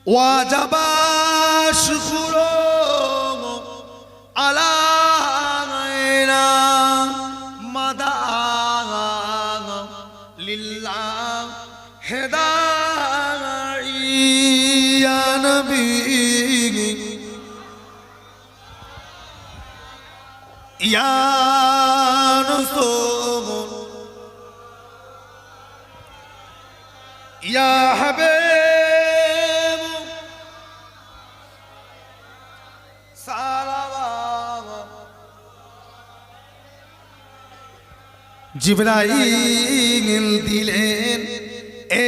ওয়াজাবা শুকুরু আলাইনা মাদা লিল্লাহ হেদাই ইয়া নবী ইয়া রাসূল ইয়া হাবিব সালাওয়াত জিবরাইল দিলেন এ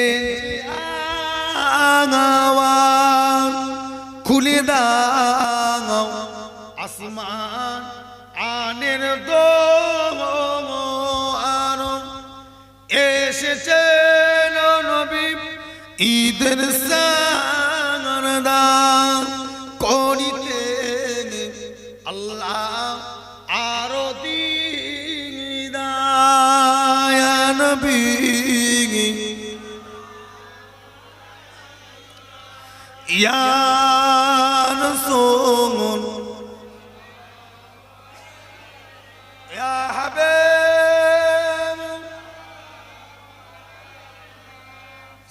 আওয়াজ খুলে দাও আসমান আনের দোয়ার এসেছে নবী ঈদের সারদা করিতে আল্লাহ আরো দিদায় নবী ইয়া রাসূল ইয়া হাবিব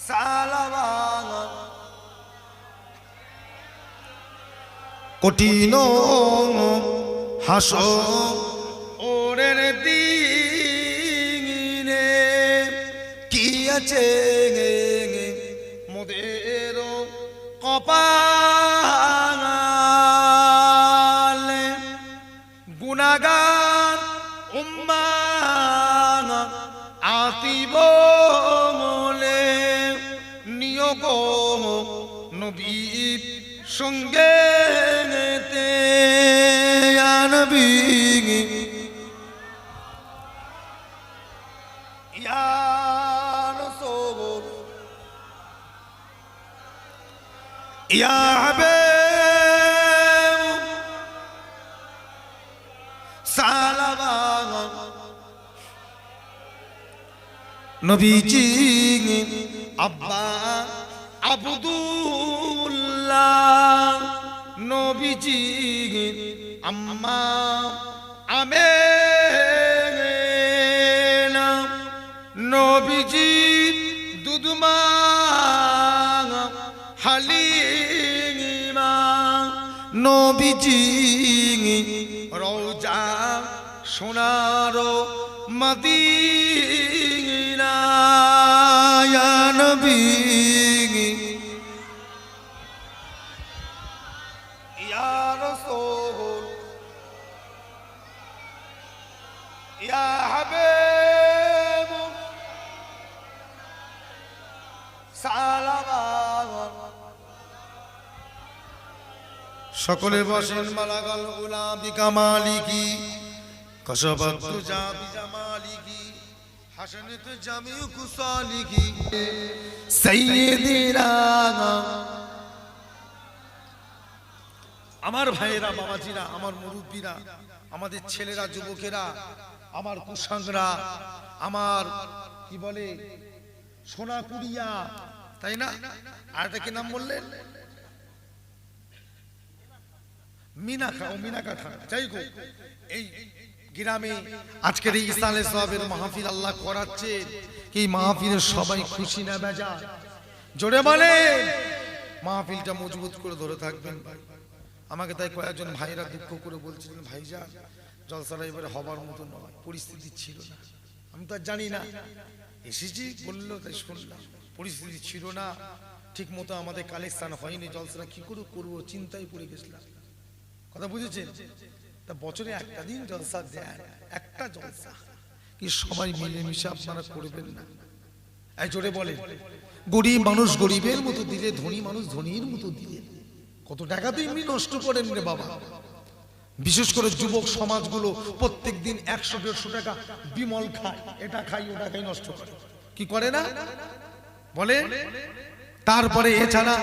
সালাওয়াত কঠিন হাসরের দিনে কি আছে মোদের কপালে গুনাহগার উম্মাহ আতিব বলে নিয়োগ নবীর সঙ্গে নবী ইয়া রাসূল ইয়া হাবিব সালাওয়াত নবীজি আব্বা আব্দুল্লাহ নবীজি আম্মা আমেনা নবীজি দুধমা হালিমা নবীজি রওজা সোনার মদিনা ইয়া নবী ইয়া রাসূল ইয়া হাবিব সালাওয়াত সকলে বসেন মালাগাল উলা বিকামালিকি কশবাত জাবি জামালিকি হাসানাত জামিউ কুসালিকি সাইয়্যিদিনা আমার ভাইয়েরা বাবাজিরা আমার মুরব্বীরা আমাদের ছেলেরা যুবকেরা আমার কুসাংরা আমার কি বলে সোনা কুড়িয়া তাই না আরেকটা কি নাম বললেন মিনাখা ও মিনাকাঠা যাই গো এই গ্রামে আজকের এই ইসলামের সওয়াবের মাহফিল আল্লাহ করাচ্ছে এই মাহফিলের সবাই খুশি না বেজা জোরে বলে মাহফিলটা মজবুত করে ধরে থাকবেন ভাই আমাকে তাই কয়েকজন ভাইরা দুঃখ করে বলছিলেন ভাইজান জলসাটা এবারে হবার মতো নয় পরিস্থিতি ছিল না আমি তো আর জানি না এসেছি বললো তাই শুনলাম পরিস্থিতি ছিল না ঠিক মতো আমাদের কালেকশন হয়নি জলসাটা কি করে করবো চিন্তায় পড়ে গেছিলাম কথা বুঝেছেন তা বছরে একটা দিন জলসা দেন একটা জলসা কি সবাই মিলেমিশে আপনারা করবেন না এই জোরে বলেন গরিব মানুষ গরিবের মতো দিলে ধনী মানুষ ধনীর মতো দিলে কত টাকা তো এমনি নষ্ট করেন রে বাবা বিশেষ করে যুবক সমাজগুলো প্রত্যেকদিন 100-150 টাকা বিমল খায় এটা খাই ওটা খাই নষ্ট করে কি করে না বলে তারপরে এছাড়া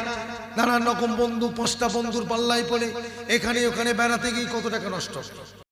নানান রকম বন্ধু পোস্টা বন্ধুর পাল্লায় পড়ে এখানে ওখানে বেড়াতে গিয়ে কত টাকা নষ্ট